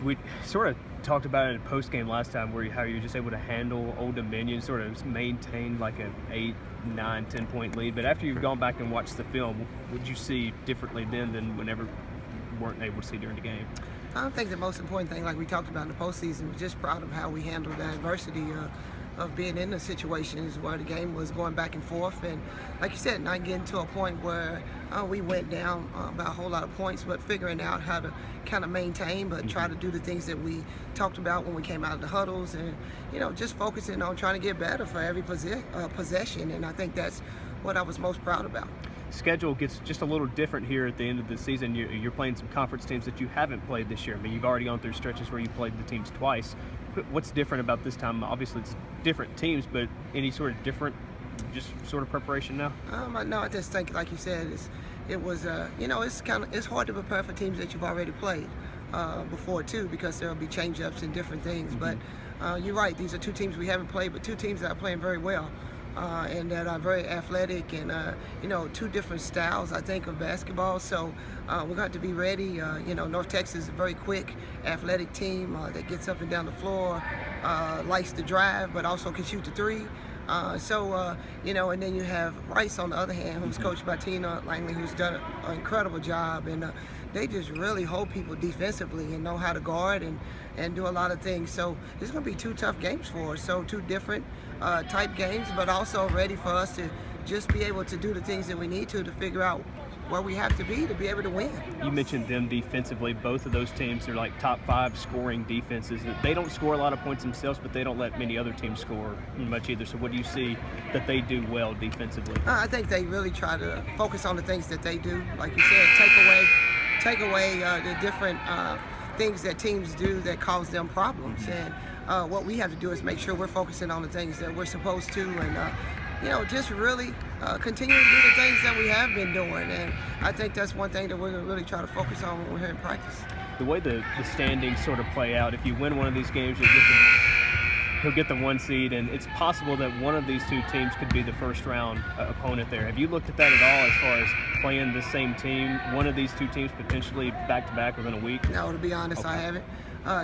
we sort of talked about it in post game last time, where how you're just able to handle Old Dominion, sort of maintain like an 8, 9, 10-point lead. But after you've gone back and watched the film, what did you see differently then than whenever you weren't able to see during the game? I think the most important thing, like we talked about in the postseason, was just proud of how we handled the adversity of being in the situations where the game was going back and forth, and like you said, not getting to a point where we went down by a whole lot of points, but figuring out how to kind of maintain, but try to do the things that we talked about when we came out of the huddles, and just focusing on trying to get better for every possession, and I think that's what I was most proud about. Schedule gets just a little different here at the end of the season. You're playing some conference teams that you haven't played this year. I mean, you've already gone through stretches where you played the teams twice. What's different about this time? Obviously, it's different teams, but any sort of different, just sort of preparation now? No, I just think, like you said, it's hard to prepare for teams that you've already played before too, because there'll be change-ups and different things. But you're right; these are two teams we haven't played, but two teams that are playing very well. And that are very athletic, and two different styles, I think, of basketball. So we're going to have to be ready. North Texas is a very quick, athletic team that gets up and down the floor, likes to drive, but also can shoot the three. And then you have Rice on the other hand, who's coached by Tina Langley, who's done an incredible job, and they just really hold people defensively and know how to guard and do a lot of things. So it's going to be two tough games for us. So two different type games, but also ready for us to just be able to do the things that we need to figure out where we have to be able to win. You mentioned them defensively. Both of those teams are like top 5 scoring defenses. They don't score a lot of points themselves, but they don't let many other teams score much either. So what do you see that they do well defensively? I think they really try to focus on the things that they do. Like you said, take away the different things that teams do that cause them problems. And what we have to do is make sure we're focusing on the things that we're supposed to, and just really continue to do the things that we have been doing. And I think that's one thing that we're going to really try to focus on when we're here in practice. The way the standings sort of play out, if you win one of these games, he'll get the 1 seed, and it's possible that one of these two teams could be the first round opponent there. Have you looked at that at all as far as playing the same team, one of these two teams potentially back-to-back within a week? No, to be honest, okay. I haven't.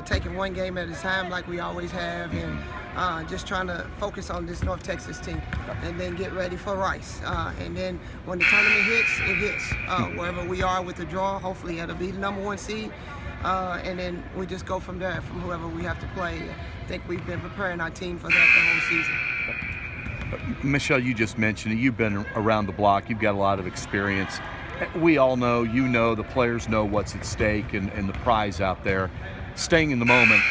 Taking one game at a time like we always have, and just trying to focus on this North Texas team, and then get ready for Rice. And then when the tournament hits, it hits. Wherever we are with the draw, hopefully it'll be the number 1 seed. And then we just go from there, from whoever we have to play. I think we've been preparing our team for that the whole season. Michelle, you just mentioned it. You've been around the block. You've got a lot of experience. We all know, the players know what's at stake and the prize out there. Staying in the moment,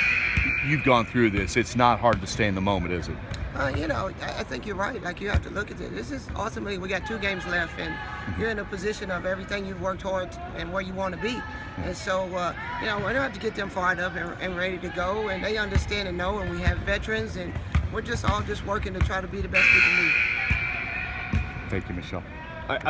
you've gone through this. It's not hard to stay in the moment, is it? I think you're right. Like, you have to look at it. This is ultimately, we got 2 games left, and you're in a position of everything you've worked hard and where you want to be. And so, we don't have to get them fired up and ready to go, and they understand and know, and we have veterans, and we're just all working to try to be the best we can be. Thank you, Michelle.